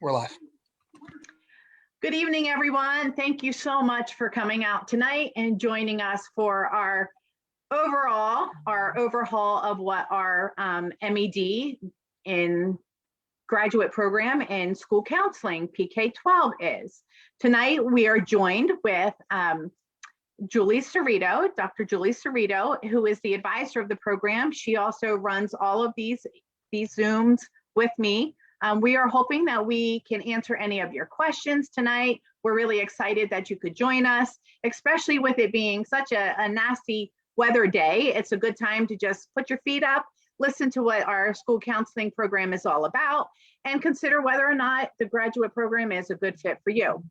We're live. Good evening, everyone. Thank you so much for coming out tonight and joining us for our overhaul of what our M.Ed in graduate program in school counseling, PK-12 is. Tonight, we are joined with Julie Cerrito, Dr. Julie Cerrito, who is the advisor of the program. She also runs all of these Zooms with me. We are hoping that we can answer any of your questions tonight. We're really excited that you could join us, especially with it being such a nasty weather day. It's a good time to just put your feet up, listen to what our school counseling program is all about, and consider whether or not the graduate program is a good fit for you.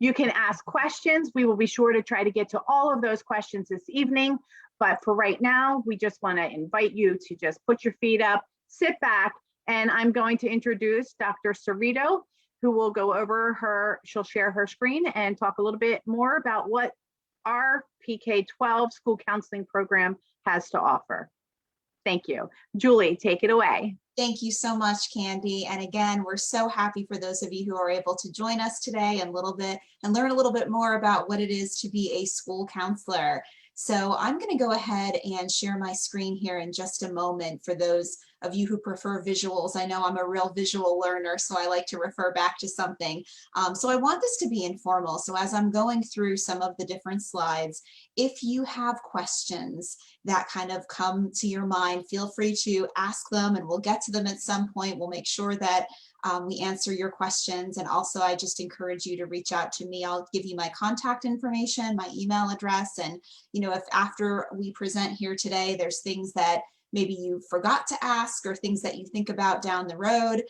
You can ask questions. We will be sure to try to get to all of those questions this evening. But for right now, we just want to invite you to just put your feet up, sit back, and I'm going to introduce Dr. Cerrito, who will go over she'll share her screen and talk a little bit more about what our PK-12 school counseling program has to offer. Thank you. Julie, take it away. Thank you so much, Candy. And again, we're so happy for those of you who are able to join us today and learn a little bit more about what it is to be a school counselor. So I'm going to go ahead and share my screen here in just a moment for those of you who prefer visuals. I know I'm a real visual learner, so I like to refer back to something. So I want this to be informal. So as I'm going through some of the different slides, if you have questions that kind of come to your mind, feel free to ask them and we'll get to them at some point. We'll make sure that we answer your questions. And also, I just encourage you to reach out to me. I'll give you my contact information, my email address. And, you know, if after we present here today, there's things that maybe you forgot to ask or things that you think about down the road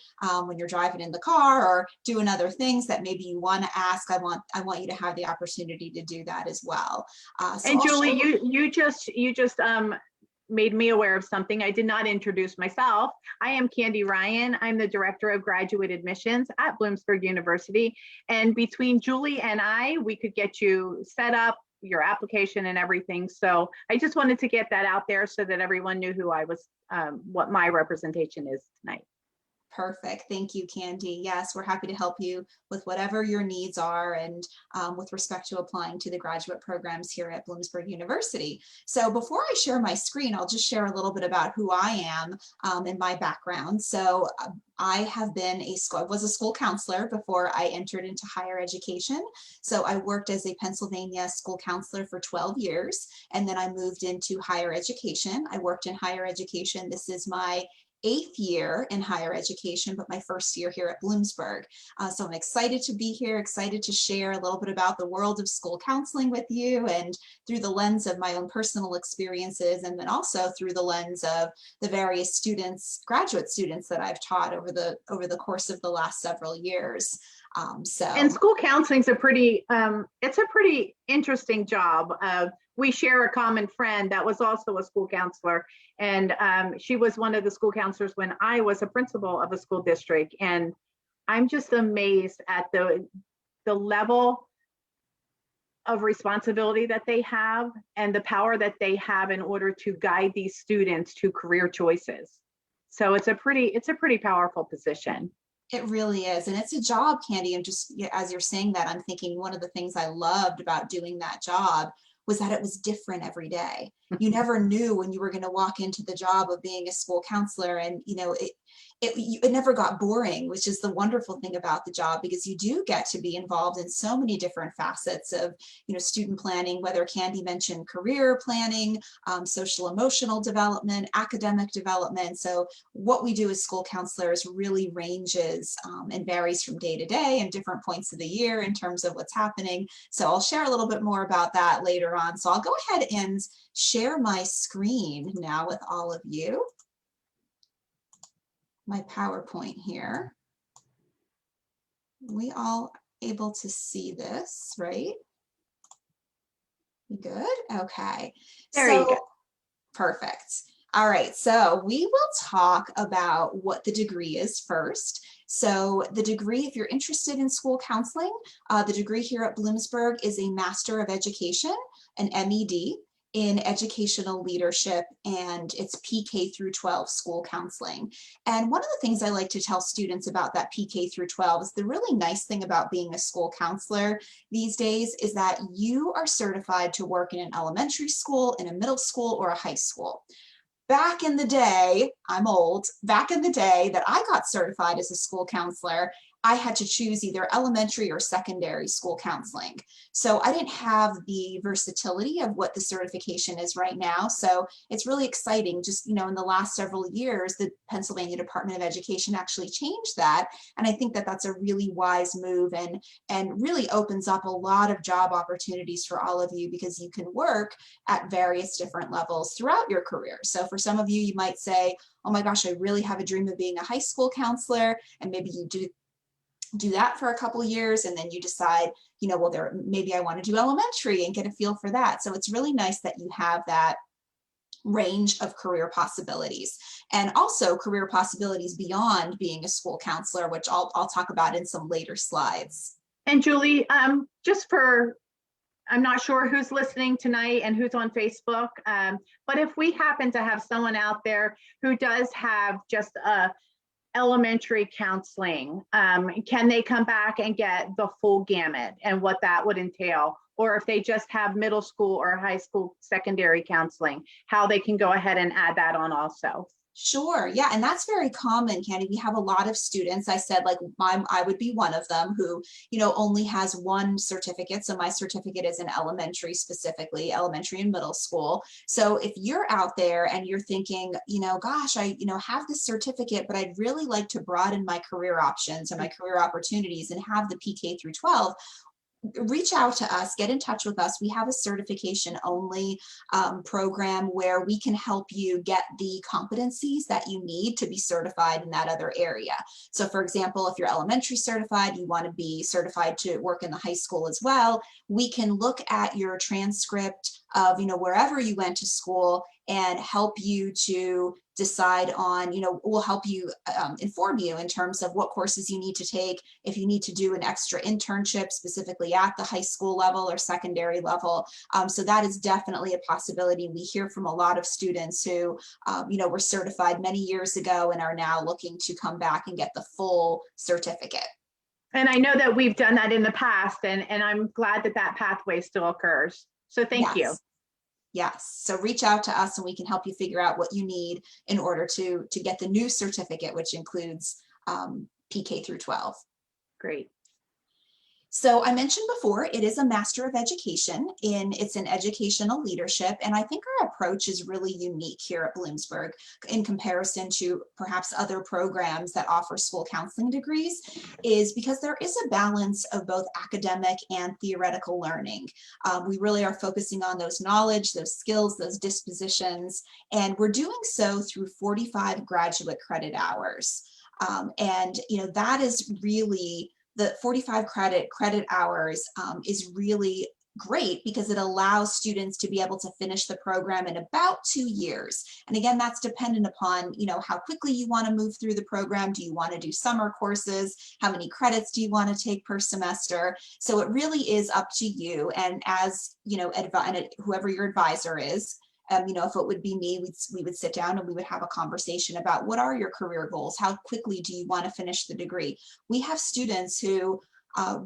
when you're driving in the car or doing other things that maybe you want to ask, I want you to have the opportunity to do that as well. And Julie, you just made me aware of something. I did not introduce myself. I am Candy Ryan. I'm the Director of Graduate Admissions at Bloomsburg University. And between Julie and I, we could get you set up, your application and everything. So I just wanted to get that out there so that everyone knew who I was, what my representation is tonight. Perfect. Thank you, Candy. Yes, we're happy to help you with whatever your needs are and with respect to applying to the graduate programs here at Bloomsburg University. So before I share my screen, I'll just share a little bit about who I am and my background. So I was a school counselor before I entered into higher education. So I worked as a Pennsylvania school counselor for 12 years, and then I moved into higher education. I worked in higher education. This is my 8th year in higher education, but my first year here at Bloomsburg. So I'm excited to be here, excited to share a little bit about the world of school counseling with you and through the lens of my own personal experiences, and then also through the lens of the various students, graduate students that I've taught over the course of the last several years. And school counseling is it's a pretty interesting job. We share a common friend that was also a school counselor, and she was one of the school counselors when I was a principal of a school district. And I'm just amazed at the level of responsibility that they have and the power that they have in order to guide these students to career choices. So it's a pretty powerful position. It really is. And it's a job, Candy. And just as you're saying that, I'm thinking one of the things I loved about doing that job was that it was different every day. You never knew when you were going to walk into the job of being a school counselor, and you know it never got boring, which is the wonderful thing about the job, because you do get to be involved in so many different facets of student planning, whether Candy mentioned career planning, social emotional development, academic development. So what we do as school counselors really ranges and varies from day to day and different points of the year in terms of what's happening. So I'll share a little bit more about that later on. So I'll go ahead and share my screen now with all of you. My PowerPoint here. We all able to see this, right? Good. Okay. There you go. Perfect. All right. So we will talk about what the degree is first. So the degree, if you're interested in school counseling, the degree here at Bloomsburg is a Master of Education, an M.Ed. in educational leadership, and it's PK through 12 school counseling. And one of the things I like to tell students about that PK through 12 is the really nice thing about being a school counselor these days is that you are certified to work in an elementary school, in a middle school, or a high school. Back in the day, I'm old, back in the day that I got certified as a school counselor, I had to choose either elementary or secondary school counseling. So I didn't have the versatility of what the certification is right now. So it's really exciting. Just, in the last several years, the Pennsylvania Department of Education actually changed that. And I think that that's a really wise move and really opens up a lot of job opportunities for all of you, because you can work at various different levels throughout your career. So for some of you, you might say, oh my gosh, I really have a dream of being a high school counselor. And maybe you do that for a couple of years, and then you decide, well, maybe I want to do elementary and get a feel for that. So it's really nice that you have that range of career possibilities, and also career possibilities beyond being a school counselor, which I'll talk about in some later slides. And Julie, I'm not sure who's listening tonight and who's on Facebook, but if we happen to have someone out there who does have just a elementary counseling, can they come back and get the full gamut and what that would entail? Or if they just have middle school or high school secondary counseling, how they can go ahead and add that on also? Sure. Yeah. And that's very common, Candy. We have a lot of students. I said, like, I would be one of them who, only has one certificate. So my certificate is in elementary, specifically elementary and middle school. So if you're out there and you're thinking, gosh, I, have this certificate, but I'd really like to broaden my career options and my career opportunities and have the PK through 12, reach out to us, get in touch with us. We have a certification only program where we can help you get the competencies that you need to be certified in that other area. So for example, if you're elementary certified, you want to be certified to work in the high school as well, we can look at your transcript of, wherever you went to school and help you to decide on, we'll help you inform you in terms of what courses you need to take, if you need to do an extra internship specifically at the high school level or secondary level. So that is definitely a possibility. We hear from a lot of students who, were certified many years ago and are now looking to come back and get the full certificate. And I know that we've done that in the past, and I'm glad that pathway still occurs. So thank you. Yes. So reach out to us and we can help you figure out what you need in order to get the new certificate, which includes PK through 12. Great. So I mentioned before, it is a Master of Education. It's in educational leadership. And I think our approach is really unique here at Bloomsburg in comparison to perhaps other programs that offer school counseling degrees, is because there is a balance of both academic and theoretical learning. We really are focusing on those knowledge, those skills, those dispositions, and we're doing so through 45 graduate credit hours. That is really, the 45 credit hours is really great because it allows students to be able to finish the program in about 2 years. And again, that's dependent upon, how quickly you want to move through the program. Do you want to do summer courses? How many credits do you want to take per semester? So it really is up to you. And as, whoever your advisor is, if it would be me, we would sit down and we would have a conversation about what are your career goals? How quickly do you want to finish the degree? We have students who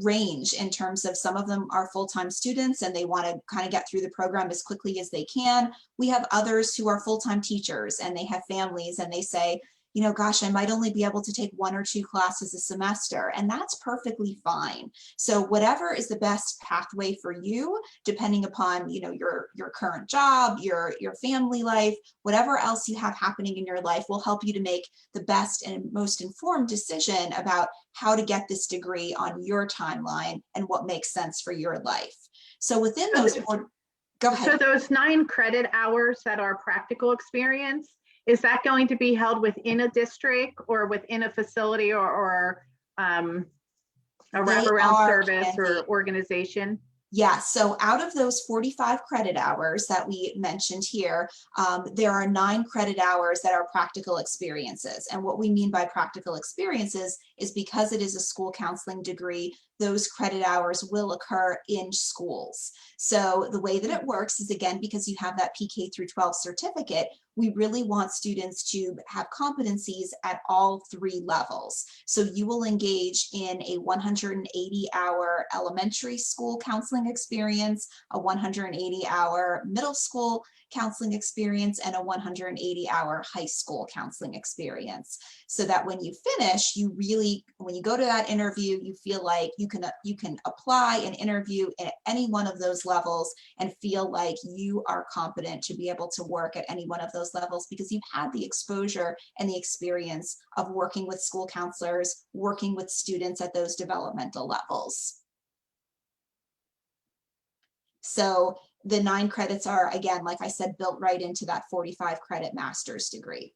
range in terms of, some of them are full-time students and they want to kind of get through the program as quickly as they can. We have others who are full-time teachers and they have families and they say, gosh, I might only be able to take 1 or 2 classes a semester, and that's perfectly fine. So whatever is the best pathway for you, depending upon, your current job, your family life, whatever else you have happening in your life will help you to make the best and most informed decision about how to get this degree on your timeline and what makes sense for your life. So within those, go ahead. So those 9 credit hours that are practical experience, is that going to be held within a district or within a facility or a wraparound service or organization? Yeah, so out of those 45 credit hours that we mentioned here, there are 9 credit hours that are practical experiences. And what we mean by practical experiences is because it is a school counseling degree, those credit hours will occur in schools. So the way that it works is, again, because you have that PK through 12 certificate, we really want students to have competencies at all 3 levels. So you will engage in a 180-hour elementary school counseling experience, a 180-hour middle school counseling experience, and a 180-hour high school counseling experience. So that when you finish, you really, when you go to that interview, you feel like you can apply and interview at any one of those levels and feel like you are competent to be able to work at any one of those levels because you've had the exposure and the experience of working with school counselors, working with students at those developmental levels. So the 9 credits are, again, like I said, built right into that 45 credit master's degree.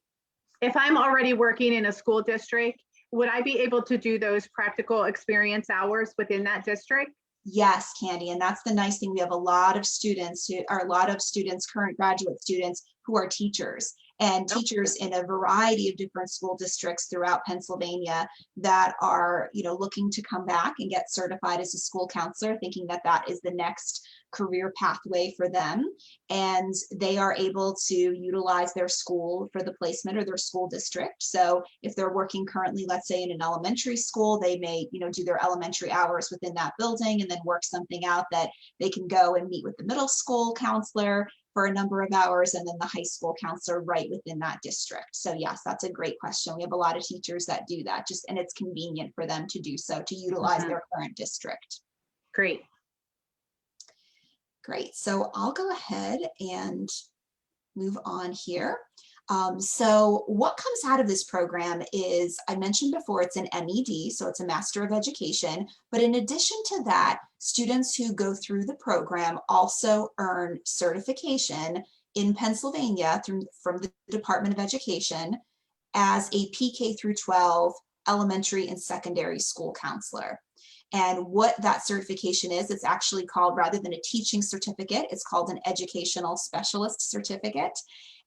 If I'm already working in a school district, would I be able to do those practical experience hours within that district? Yes, Candy, and that's the nice thing. We have a lot of students current graduate students who are teachers and teachers in a variety of different school districts throughout Pennsylvania that are, looking to come back and get certified as a school counselor, thinking that that is the next career pathway for them. And they are able to utilize their school for the placement or their school district. So if they're working currently, let's say in an elementary school, they may, do their elementary hours within that building and then work something out that they can go and meet with the middle school counselor for a number of hours and then the high school counselor right within that district. So yes, that's a great question. We have a lot of teachers that do that and it's convenient for them to do so, to utilize their current district. Great. Great, so I'll go ahead and move on here. So what comes out of this program is, I mentioned before, it's an M.Ed, so it's a Master of Education, but in addition to that, students who go through the program also earn certification in Pennsylvania from the Department of Education as a PK through 12 elementary and secondary school counselor. And what that certification is, it's actually called, rather than a teaching certificate, it's called an educational specialist certificate.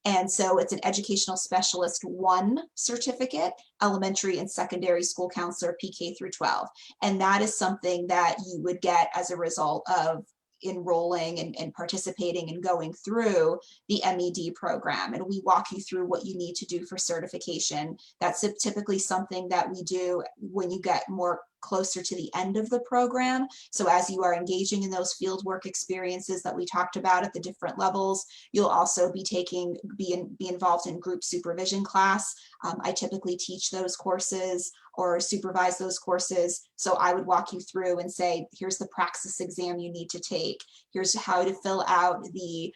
And so it's an educational specialist 1 certificate, elementary and secondary school counselor, PK through 12. And that is something that you would get as a result of enrolling and participating and going through the M.Ed program. And we walk you through what you need to do for certification. That's typically something that we do when you get more closer to the end of the program. So as you are engaging in those field work experiences that we talked about at the different levels, you'll also be involved in group supervision class. I typically teach those courses or supervise those courses. So I would walk you through and say, here's the praxis exam you need to take. Here's how to fill out the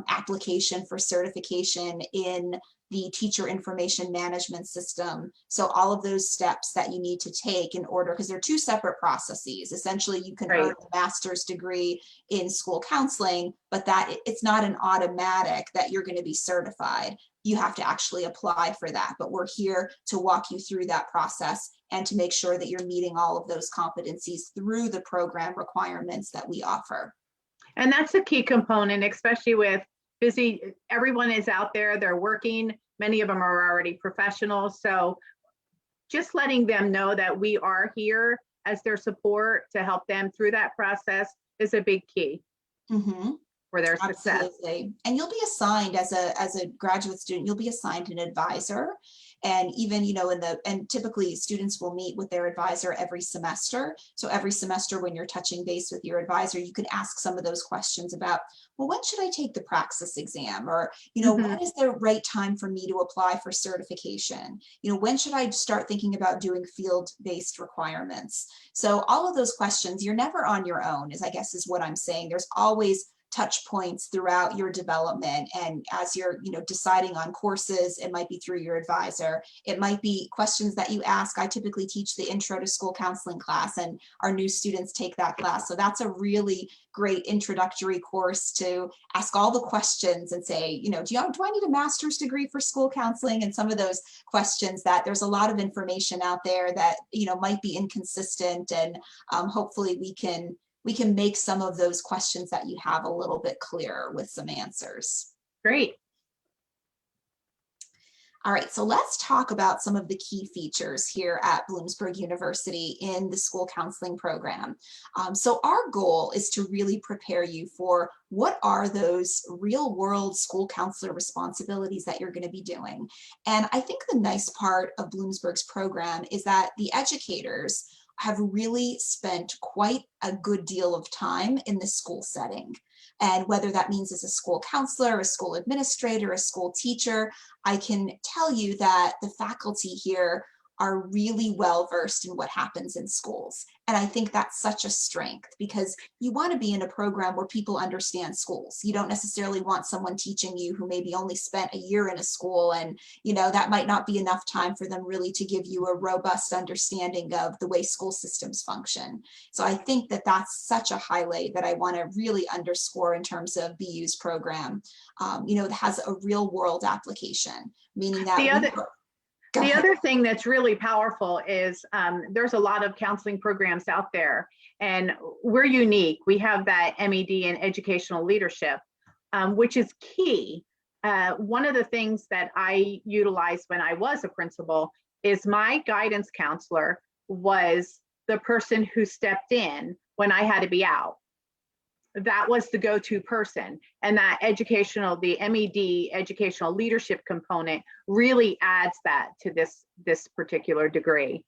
application for certification in the teacher information management system. So all of those steps that you need to take in order, because they're 2 separate processes. Essentially, you can earn a master's degree in school counseling, but that it's not an automatic that you're going to be certified. You have to actually apply for that. But we're here to walk you through that process and to make sure that you're meeting all of those competencies through the program requirements that we offer. And that's a key component, especially with busy, everyone is out there, they're working, many of them are already professionals. So just letting them know that we are here as their support to help them through that process is a big key for their success. Absolutely. And you'll be assigned as a graduate student, you'll be assigned an advisor. And even, and typically students will meet with their advisor every semester. So every semester when you're touching base with your advisor, you can ask some of those questions about, well, when should I take the praxis exam? Or, when is the right time for me to apply for certification? When should I start thinking about doing field-based requirements? So all of those questions, you're never on your own, I guess is what I'm saying. There's always touch points throughout your development. And as you're, deciding on courses, it might be through your advisor. It might be questions that you ask. I typically teach the Intro to School Counseling class, and our new students take that class. So that's a really great introductory course to ask all the questions and say, do I need a master's degree for school counseling? And some of those questions that there's a lot of information out there that, might be inconsistent, and hopefully we can we can make some of those questions that you have a little bit clearer with some answers. Great. All right, so let's talk about some of the key features here at Bloomsburg University in the school counseling program. So our goal is to really prepare you for what are those real world school counselor responsibilities that you're going to be doing. And I think the nice part of Bloomsburg's program is that the educators have really spent quite a good deal of time in the school setting. And whether that means as a school counselor, a school administrator, a school teacher, I can tell you that the faculty here are really well versed in what happens in schools. And I think that's such a strength because you want to be in a program where people understand schools. You don't necessarily want someone teaching you who maybe only spent a year in a school, and that might not be enough time for them really to give you a robust understanding of the way school systems function. So I think that that's such a highlight that I want to really underscore in terms of BU's program. It has a real world application, meaning that the other thing that's really powerful is there's a lot of counseling programs out there, and we're unique. We have that M.Ed in educational leadership, which is key. One of the things that I utilized when I was a principal is my guidance counselor was the person who stepped in when I had to be out. That was the go-to person, and that the M.Ed educational leadership component really adds that to this particular degree.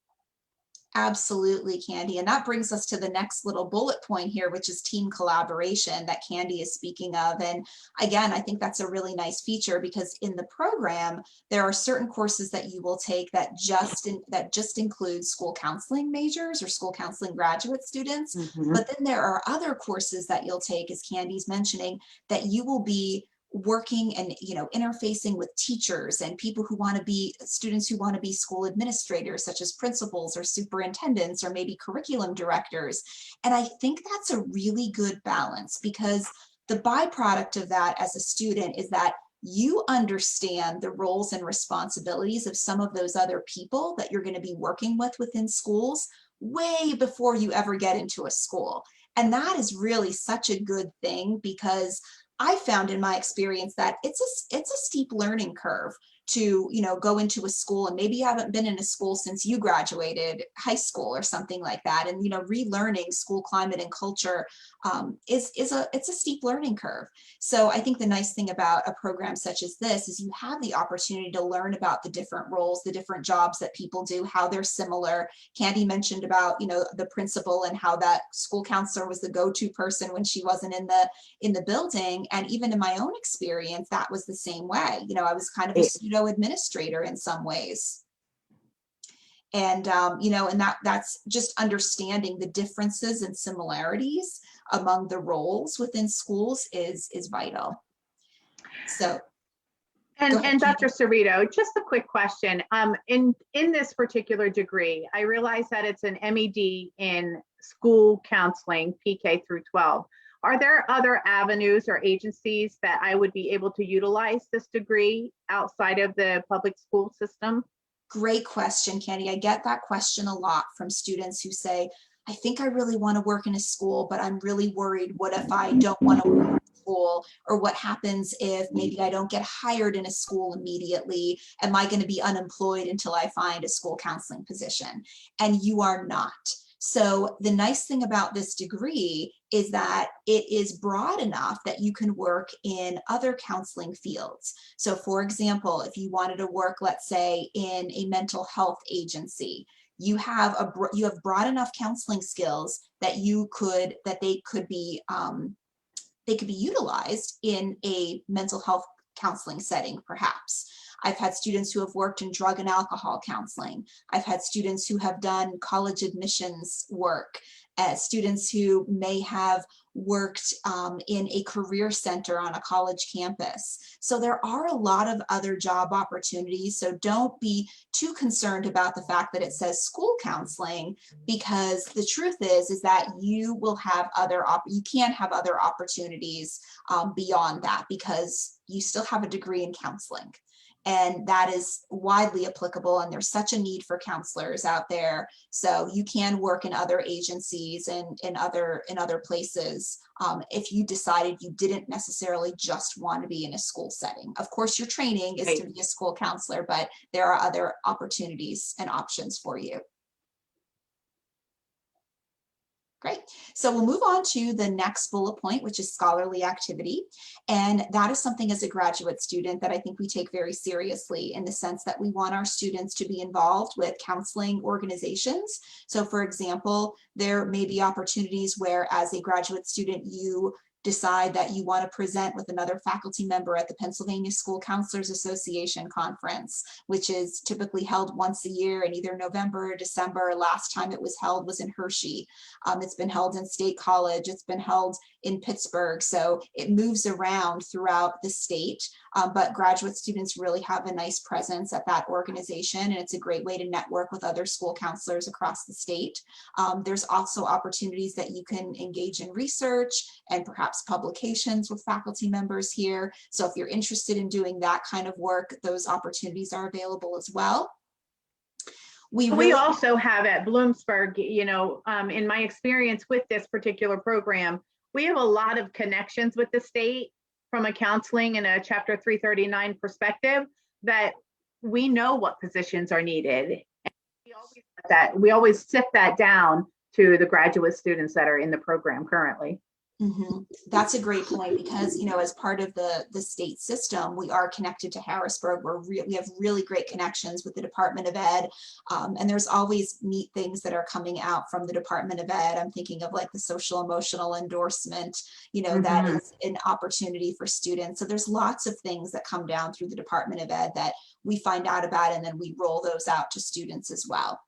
Absolutely, Candy. And that brings us to the next little bullet point here, which is team collaboration that Candy is speaking of. And again, I think that's a really nice feature because in the program, there are certain courses that you will take that just include school counseling majors or school counseling graduate students. Mm-hmm. But then there are other courses that you'll take, as Candy's mentioning, that you will be working and interfacing with teachers and people who want to be students who want to be school administrators, such as principals or superintendents or maybe curriculum directors. And I think that's a really good balance because the byproduct of that as a student is that you understand the roles and responsibilities of some of those other people that you're going to be working with within schools way before you ever get into a school. And that is really such a good thing because I found in my experience that it's a steep learning curve to go into a school, and maybe you haven't been in a school since you graduated high school or something like that, and relearning school climate and culture it's a steep learning curve. So I think the nice thing about a program such as this is you have the opportunity to learn about the different roles, the different jobs that people do, how they're similar. Candy mentioned about the principal and how that school counselor was the go-to person when she wasn't in the building, and even in my own experience that was the same way. I was kind of a pseudo administrator in some ways. And and that's just understanding the differences and similarities among the roles within schools is vital. So and Dr. Cerrito, just a quick question. In this particular degree, I realize that it's an M.Ed in school counseling, PK through 12. Are there other avenues or agencies that I would be able to utilize this degree outside of the public school system? Great question, Candy. I get that question a lot from students who say, I think I really want to work in a school, but I'm really worried. What if I don't want to work in a school? Or what happens if maybe I don't get hired in a school immediately? Am I going to be unemployed until I find a school counseling position? And you are not. So the nice thing about this degree is that it is broad enough that you can work in other counseling fields. So for example, if you wanted to work, let's say, in a mental health agency, you have broad enough counseling skills that they could be utilized in a mental health counseling setting, perhaps. I've had students who have worked in drug and alcohol counseling. I've had students who have done college admissions work, students who may have worked in a career center on a college campus. So there are a lot of other job opportunities. So don't be too concerned about the fact that it says school counseling, because the truth is that you will have you can have other opportunities beyond that, because you still have a degree in counseling. And that is widely applicable, and there's such a need for counselors out there. So you can work in other agencies and in other places if you decided you didn't necessarily just want to be in a school setting. Of course, your training is to be a school counselor, but there are other opportunities and options for you. Great. So we'll move on to the next bullet point, which is scholarly activity. And that is something as a graduate student that I think we take very seriously, in the sense that we want our students to be involved with counseling organizations. So for example, there may be opportunities where as a graduate student, you decide that you want to present with another faculty member at the Pennsylvania School Counselors Association conference, which is typically held once a year in either November or December. Last time it was held was in Hershey. It's been held in State College. It's been held in Pittsburgh. So it moves around throughout the state, but graduate students really have a nice presence at that organization, and it's a great way to network with other school counselors across the state. There's also opportunities that you can engage in research and perhaps publications with faculty members here. So if you're interested in doing that kind of work, those opportunities are available as well. We also have at Bloomsburg, in my experience with this particular program, we have a lot of connections with the state from a counseling and a Chapter 339 perspective, that we know what positions are needed. And we always sift that down to the graduate students that are in the program currently. Mm-hmm. That's a great point, because, as part of the state system, we are connected to Harrisburg. We have really great connections with the Department of Ed. And there's always neat things that are coming out from the Department of Ed. I'm thinking of like the social emotional endorsement, that is an opportunity for students. So there's lots of things that come down through the Department of Ed that we find out about, and then we roll those out to students as well.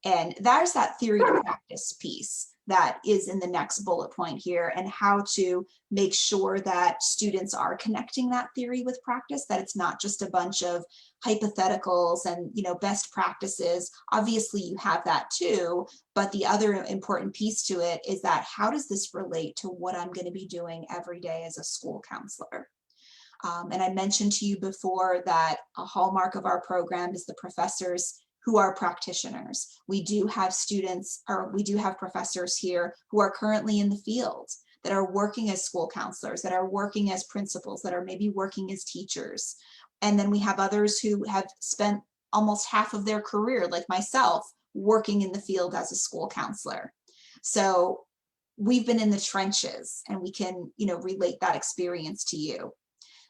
And there's that theory to practice piece that is in the next bullet point here, and how to make sure that students are connecting that theory with practice, that it's not just a bunch of hypotheticals and best practices. Obviously you have that too, but the other important piece to it is that how does this relate to what I'm going to be doing every day as a school counselor? And I mentioned to you before that a hallmark of our program is the professors who are practitioners. We do have students, or we do have professors here who are currently in the field, that are working as school counselors, that are working as principals, that are maybe working as teachers. And then we have others who have spent almost half of their career, like myself, working in the field as a school counselor. So we've been in the trenches, and we can, relate that experience to you.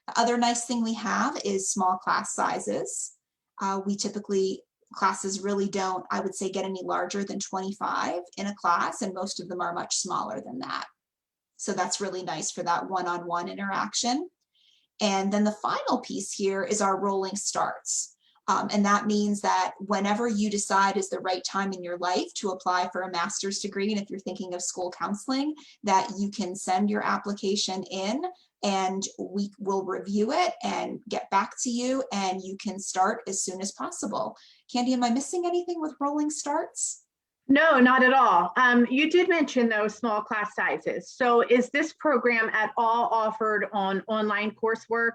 The other nice thing we have is small class sizes. We typically, classes really don't, I would say, get any larger than 25 in a class, and most of them are much smaller than that. So that's really nice for that one-on-one interaction. And then the final piece here is our rolling starts. And that means that whenever you decide is the right time in your life to apply for a master's degree, and if you're thinking of school counseling, that you can send your application in, and we will review it and get back to you, and you can start as soon as possible. Candy, am I missing anything with rolling starts? No, not at all. You did mention those small class sizes. So is this program at all offered on online coursework?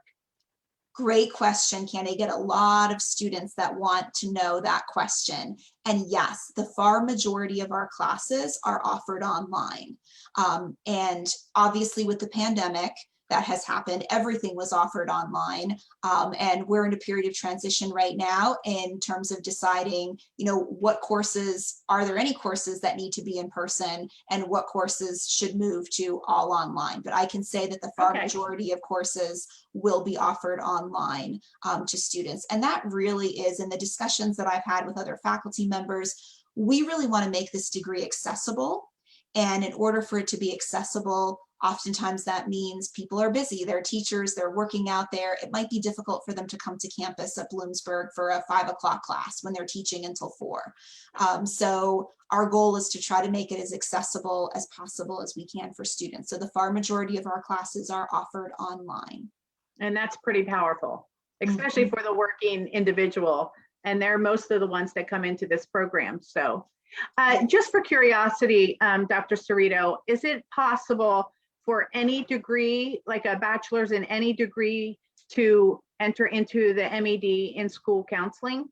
Great question, Candy. I get a lot of students that want to know that question. And yes, the far majority of our classes are offered online. And obviously with the pandemic that has happened, everything was offered online. And we're in a period of transition right now in terms of deciding, what courses, are there any courses that need to be in person, and what courses should move to all online. But I can say that the far majority of courses will be offered online to students. And that really is, in the discussions that I've had with other faculty members, we really want to make this degree accessible. And in order for it to be accessible, oftentimes that means people are busy, they're teachers, they're working out there. It might be difficult for them to come to campus at Bloomsburg for a 5 o'clock class when they're teaching until 4. So our goal is to try to make it as accessible as possible as we can for students. So the far majority of our classes are offered online. And that's pretty powerful, especially for the working individual. And they're most of the ones that come into this program. So just for curiosity, Dr. Cerrito, is it possible for any degree, like a bachelor's in any degree, to enter into the M.Ed. in school counseling?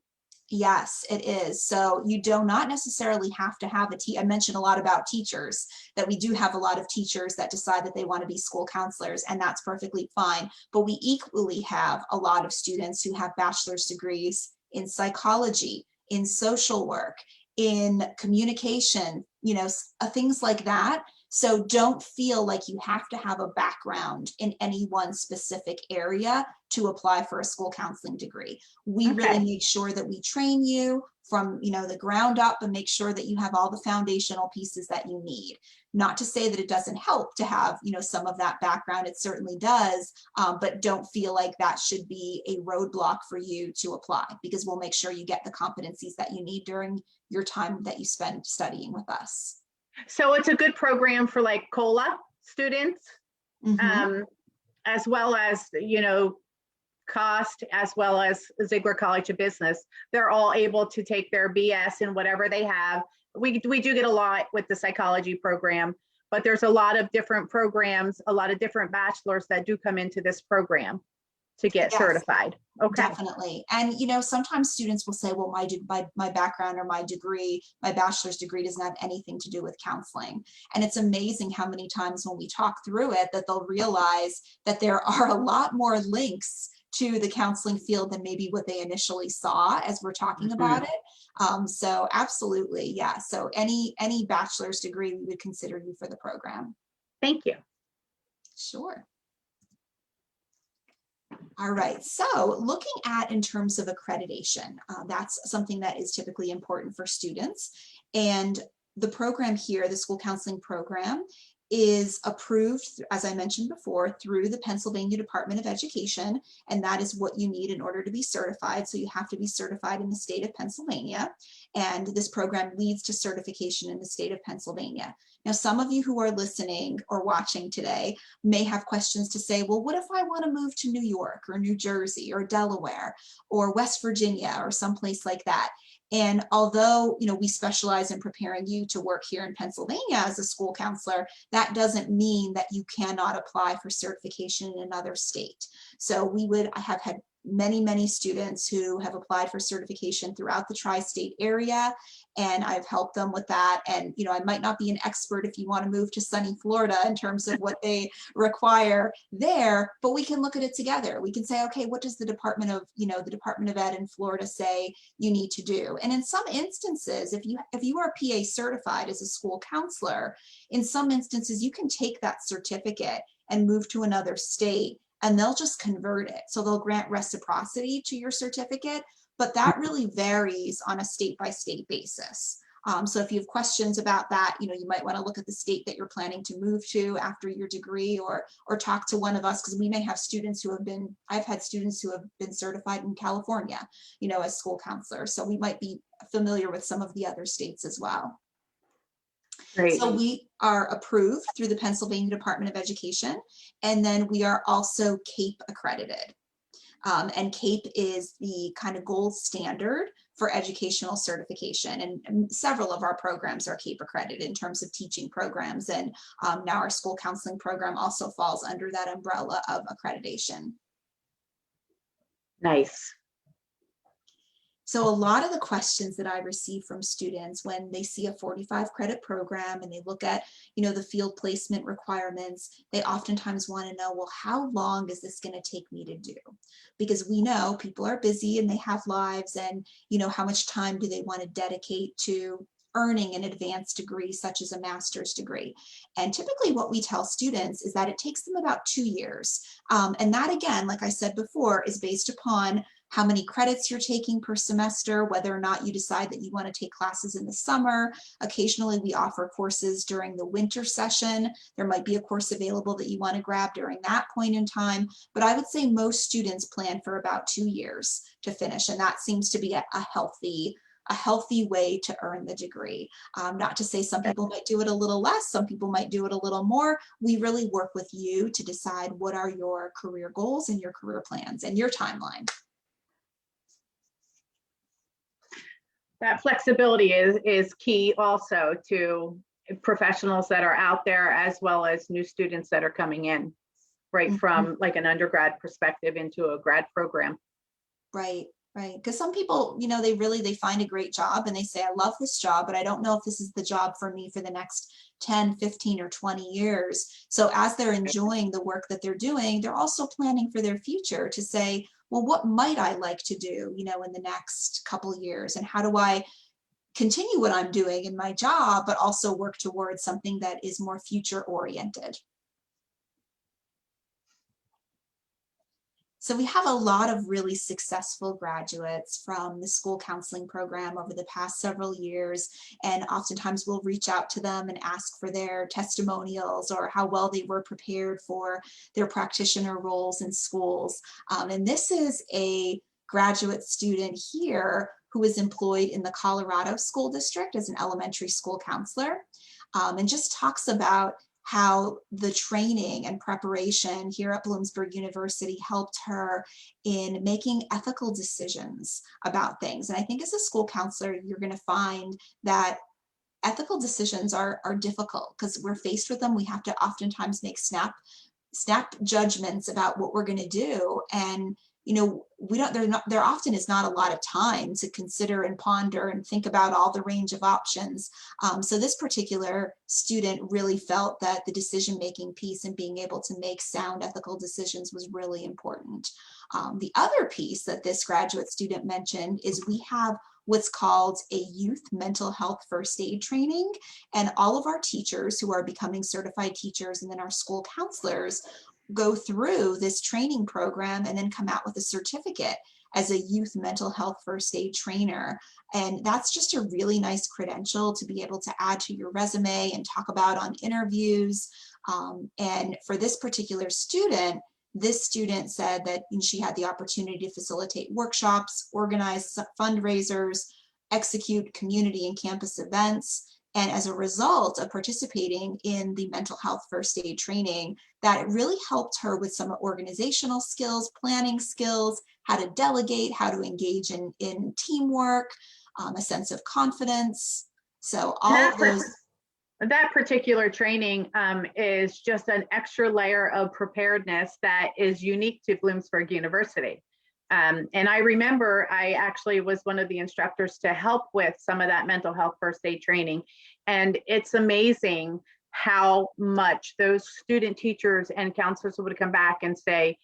Yes, it is. So you do not necessarily have to have I mentioned a lot about teachers, that we do have a lot of teachers that decide that they want to be school counselors, and that's perfectly fine. But we equally have a lot of students who have bachelor's degrees in psychology, in social work, in communication, things like that. So don't feel like you have to have a background in any one specific area to apply for a school counseling degree. We really Okay. make sure that we train you from the ground up and make sure that you have all the foundational pieces that you need. Not to say that it doesn't help to have some of that background, it certainly does, but don't feel like that should be a roadblock for you to apply, because we'll make sure you get the competencies that you need during your time that you spend studying with us. So it's a good program for like COLA students, Mhm. as well as, cost, as well as Ziegler College of Business. They're all able to take their BS and whatever they have. We do get a lot with the psychology program, but there's a lot of different programs, a lot of different bachelors that do come into this program to get Yes. certified. Okay. Definitely. And, sometimes students will say, well, my background or my degree, my bachelor's degree doesn't have anything to do with counseling. And it's amazing how many times when we talk through it that they'll realize that there are a lot more links to the counseling field than maybe what they initially saw as we're talking about Mhm. it. So absolutely, yeah. So any bachelor's degree, we would consider you for the program. Thank you. Sure. All right, so looking at in terms of accreditation, that's something that is typically important for students. And the program here, the school counseling program, is approved, as I mentioned before, through the Pennsylvania Department of Education, and that is what you need in order to be certified. So you have to be certified in the state of Pennsylvania, and this program leads to certification in the state of Pennsylvania. Now, some of you who are listening or watching today may have questions to say, well, what if I want to move to New York or New Jersey or Delaware or West Virginia or someplace like that? And although, we specialize in preparing you to work here in Pennsylvania as a school counselor, that doesn't mean that you cannot apply for certification in another state. So I have had many students who have applied for certification throughout the tri-state area, and I've helped them with that. And I might not be an expert if you want to move to sunny Florida in terms of what they require there, but we can look at it together. We can say, okay, what does the Department of Ed in Florida say you need to do? And in some instances, if you are PA certified as a school counselor, in some instances you can take that certificate and move to another state, and they'll just convert it. So they'll grant reciprocity to your certificate, but that really varies on a state-by-state basis. So if you have questions about that, you might want to look at the state that you're planning to move to after your degree, or talk to one of us, because we may have students I've had students who have been certified in California, as school counselors. So we might be familiar with some of the other states as well. Great. So we are approved through the Pennsylvania Department of Education, and then we are also CAPE accredited. And CAPE is the kind of gold standard for educational certification. And several of our programs are CAPE accredited in terms of teaching programs. And now our school counseling program also falls under that umbrella of accreditation. Nice. So a lot of the questions that I receive from students when they see a 45 credit program and they look at, the field placement requirements, they oftentimes want to know, well, how long is this going to take me to do? Because we know people are busy and they have lives, and, how much time do they want to dedicate to earning an advanced degree such as a master's degree? And typically what we tell students is that it takes them about 2 years. And that, again, like I said before, is based upon how many credits you're taking per semester, whether or not you decide that you want to take classes in the summer. Occasionally we offer courses during the winter session. There might be a course available that you want to grab during that point in time, but I would say most students plan for about 2 years to finish, and that seems to be a healthy way to earn the degree. Not to say some people might do it a little less, some people might do it a little more. We really work with you to decide what are your career goals and your career plans and your timeline. That flexibility is key also to professionals that are out there, as well as new students that are coming in. right Mhm. from like an undergrad perspective into a grad program. Right, right. Because some people, they find a great job and they say, I love this job, but I don't know if this is the job for me for the next 10, 15, or 20 years. So as they're enjoying the work that they're doing, they're also planning for their future to say, well, what might I like to do, in the next couple years? And how do I continue what I'm doing in my job, but also work towards something that is more future oriented? So we have a lot of really successful graduates from the school counseling program over the past several years, and oftentimes we'll reach out to them and ask for their testimonials or how well they were prepared for their practitioner roles in schools. And this is a graduate student here who is employed in the Colorado School District as an elementary school counselor, and just talks about how the training and preparation here at Bloomsburg University helped her in making ethical decisions about things. And I think as a school counselor, you're going to find that ethical decisions are difficult because we're faced with them. We have to oftentimes make snap judgments about what we're going to do. And there often is not a lot of time to consider and ponder and think about all the range of options. So this particular student really felt that the decision-making piece and being able to make sound ethical decisions was really important. The other piece that this graduate student mentioned is we have what's called a youth mental health first aid training. And all of our teachers who are becoming certified teachers and then our school counselors go through this training program and then come out with a certificate as a youth mental health first aid trainer. And that's just a really nice credential to be able to add to your resume and talk about on interviews. And for this particular student, this student said that she had the opportunity to facilitate workshops, organize fundraisers, execute community and campus events. And as a result of participating in the mental health first aid training, that it really helped her with some organizational skills, planning skills, how to delegate, how to engage in teamwork, a sense of confidence. So all of those. That particular training is just an extra layer of preparedness that is unique to Bloomsburg University. And I remember I actually was one of the instructors to help with some of that mental health first aid training. And it's amazing how much those student teachers and counselors would come back and say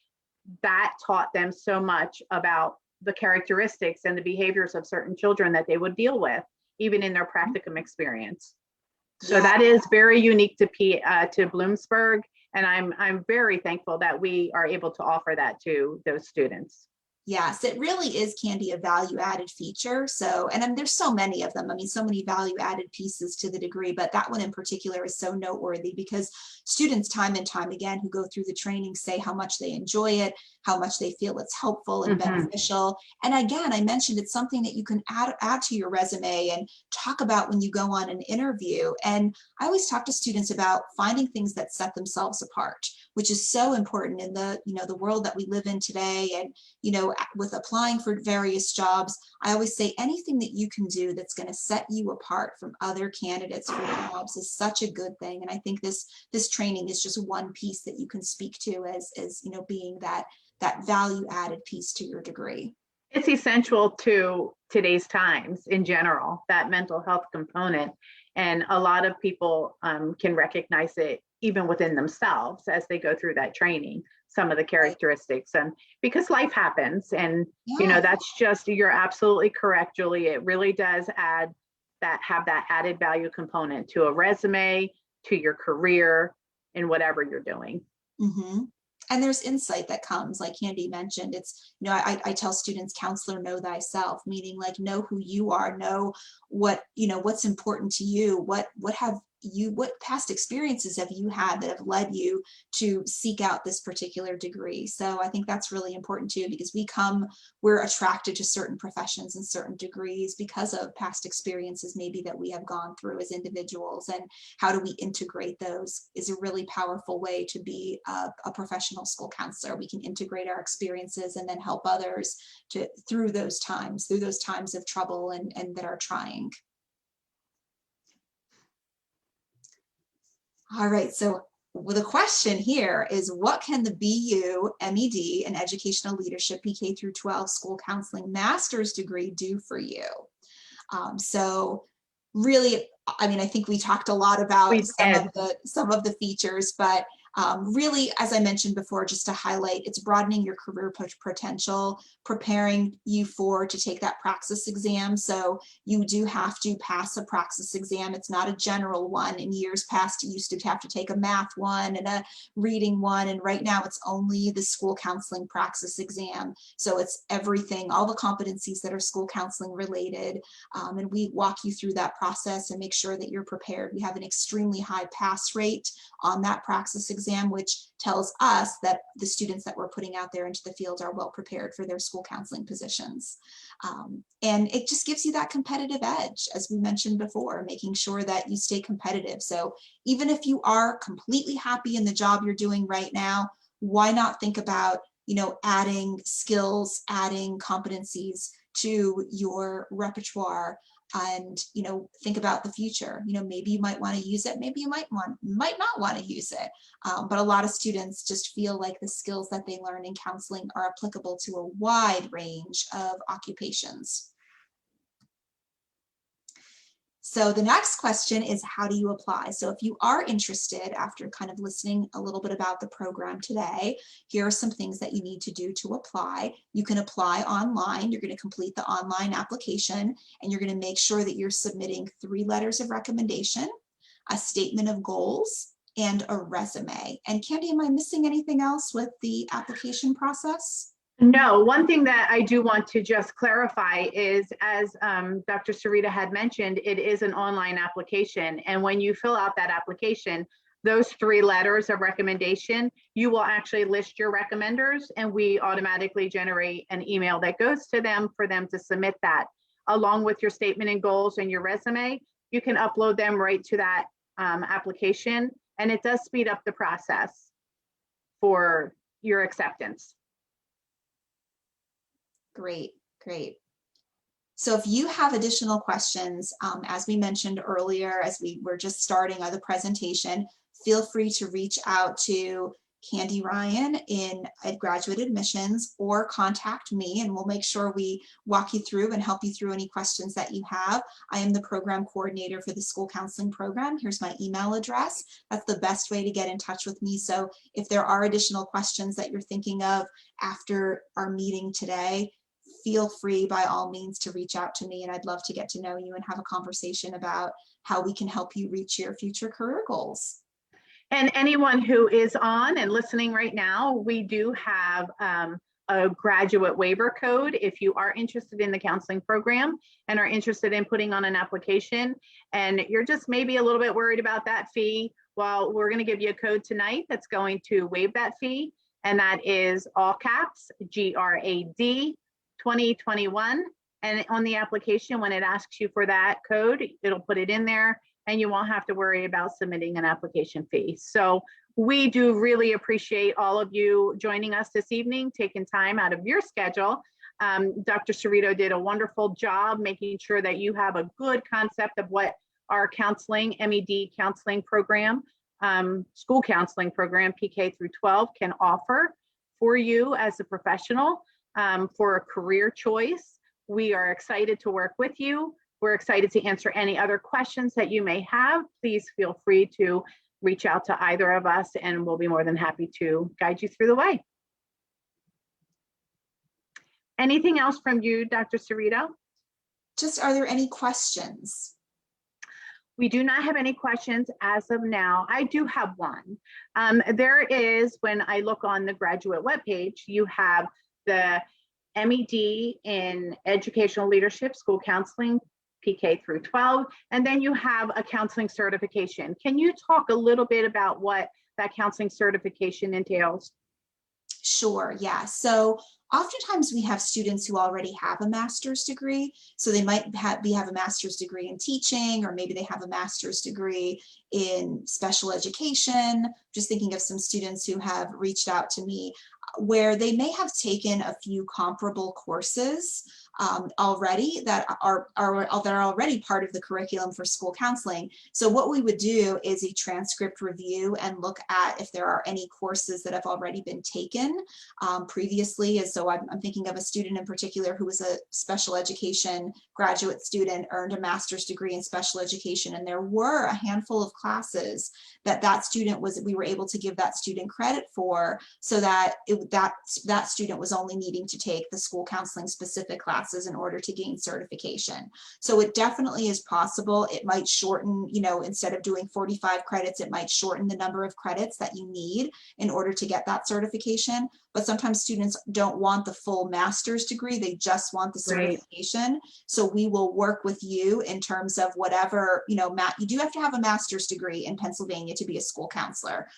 that taught them so much about the characteristics and the behaviors of certain children that they would deal with, even in their practicum experience. So that is very unique to Bloomsburg, and I'm very thankful that we are able to offer that to those students. Yes, it really is, Candy, a value added feature. So, and there's so many of them. I mean, so many value added pieces to the degree, but that one in particular is so noteworthy because students time and time again who go through the training say how much they enjoy it, how much they feel it's helpful and beneficial. And again, I mentioned it's something that you can add to your resume and talk about when you go on an interview. And I always talk to students about finding things that set themselves apart, which is so important in the world that we live in today. And with applying for various jobs, I always say anything that you can do that's going to set you apart from other candidates for jobs is such a good thing. And I think this training is just one piece that you can speak to as being that value added piece to your degree. It's essential to today's times in general, that mental health component. And a lot of people can recognize it even within themselves as they go through that training, some of the characteristics. And because life happens, and that's just, you're absolutely correct, Julie. It really does have that added value component to a resume, to your career, in whatever you're doing. Mm-hmm. And there's insight that comes, like Candy mentioned. It's, I tell students, counselor, know thyself, meaning like know who you are, know what, what's important to you, what past experiences have you had that have led you to seek out this particular degree. So I think that's really important too, because we're attracted to certain professions and certain degrees because of past experiences maybe that we have gone through as individuals, and how do we integrate those is a really powerful way to be a professional school counselor. We can integrate our experiences and then help others through those times of trouble and that are trying. All right, so well, the question here is, what can the BU MED and Educational Leadership PK through 12 School Counseling Master's degree do for you? So really, I mean, I think we talked a lot about some of the features, but really, as I mentioned before, just to highlight, it's broadening your career potential, preparing you to take that praxis exam. So you do have to pass a praxis exam. It's not a general one. In years past, you used to have to take a math one and a reading one. And right now it's only the school counseling praxis exam. So it's everything, all the competencies that are school counseling related. And we walk you through that process and make sure that you're prepared. We have an extremely high pass rate on that praxis exam, which tells us that the students that we're putting out there into the field are well prepared for their school counseling positions. And it just gives you that competitive edge, as we mentioned before, making sure that you stay competitive. So even if you are completely happy in the job you're doing right now, why not think about, you know, adding skills, adding competencies to your repertoire, and, you know, think about the future. You know, maybe you might want to use it, maybe you might not want to use it. But a lot of students just feel like the skills that they learn in counseling are applicable to a wide range of occupations. So the next question is, how do you apply? So if you are interested, after kind of listening a little bit about the program today, here are some things that you need to do to apply. You can apply online. You're going to complete the online application, and you're going to make sure that you're submitting 3 letters of recommendation, a statement of goals, and a resume. And Candy, am I missing anything else with the application process? No, one thing that I do want to just clarify is, as Dr. Cerrito had mentioned, it is an online application. And when you fill out that application, those 3 letters of recommendation, you will actually list your recommenders, and we automatically generate an email that goes to them for them to submit that. Along with your statement and goals and your resume, you can upload them right to that application, and it does speed up the process for your acceptance. Great, great. So if you have additional questions, as we mentioned earlier, as we were just starting the presentation, feel free to reach out to Candy Ryan at Graduate Admissions, or contact me, and we'll make sure we walk you through and help you through any questions that you have. I am the program coordinator for the school counseling program. Here's my email address. That's the best way to get in touch with me. So if there are additional questions that you're thinking of after our meeting today, feel free by all means to reach out to me, and I'd love to get to know you and have a conversation about how we can help you reach your future career goals. And anyone who is on and listening right now, we do have a graduate waiver code if you are interested in the counseling program and are interested in putting on an application, and you're just maybe a little bit worried about that fee. Well, we're going to give you a code tonight that's going to waive that fee, and that is all caps GRAD 2021. And on the application, when it asks you for that code, it'll put it in there, and you won't have to worry about submitting an application fee. So we do really appreciate all of you joining us this evening, taking time out of your schedule. Dr. Cerrito did a wonderful job making sure that you have a good concept of what our counseling, MED counseling program, school counseling program, PK through 12, can offer for you as a professional. For a career choice. We are excited to work with you. We're excited to answer any other questions that you may have. Please feel free to reach out to either of us, and we'll be more than happy to guide you through the way. Anything else from you, Dr. Cerrito? Just, are there any questions? We do not have any questions as of now. I do have one. There is, when I look on the graduate webpage, you have the MED in Educational Leadership, School Counseling, PK through 12, and then you have a counseling certification. Can you talk a little bit about what that counseling certification entails? Sure, yeah. So oftentimes we have students who already have a master's degree. So they might have a master's degree in teaching, or maybe they have a master's degree in special education. Just thinking of some students who have reached out to me where they may have taken a few comparable courses already that are already part of the curriculum for school counseling. So what we would do is a transcript review and look at if there are any courses that have already been taken previously. And so I'm thinking of a student in particular who was a special education graduate student, earned a master's degree in special education, and there were a handful of classes that student we were able to give that student credit for, so that that student was only needing to take the school counseling specific classes in order to gain certification. So it definitely is possible. It might shorten, instead of doing 45 credits, it might shorten the number of credits that you need in order to get that certification. But sometimes students don't want the full master's degree, they just want the certification. Right. So we will work with you in terms of whatever, you do have to have a master's degree in Pennsylvania to be a school counselor.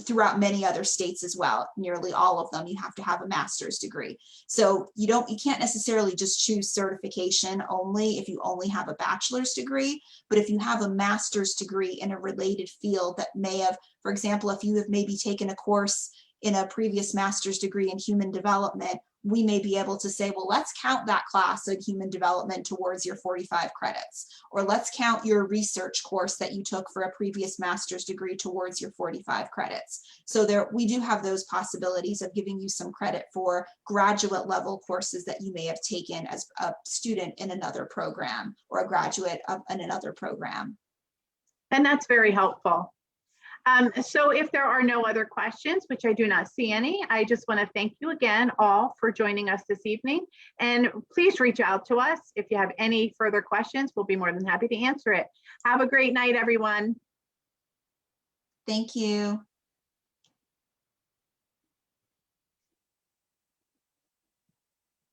Throughout many other states as well, nearly all of them, you have to have a master's degree. So you can't necessarily just choose certification only if you only have a bachelor's degree, but if you have a master's degree in a related field that may have, for example, if you have maybe taken a course in a previous master's degree in human development, we may be able to say, well, let's count that class of human development towards your 45 credits, or let's count your research course that you took for a previous master's degree towards your 45 credits. So we do have those possibilities of giving you some credit for graduate level courses that you may have taken as a student in another program or a graduate in another program. And that's very helpful. So if there are no other questions, which I do not see any, I just want to thank you again all for joining us this evening. And please reach out to us if you have any further questions. We'll be more than happy to answer it. Have a great night, everyone. Thank you.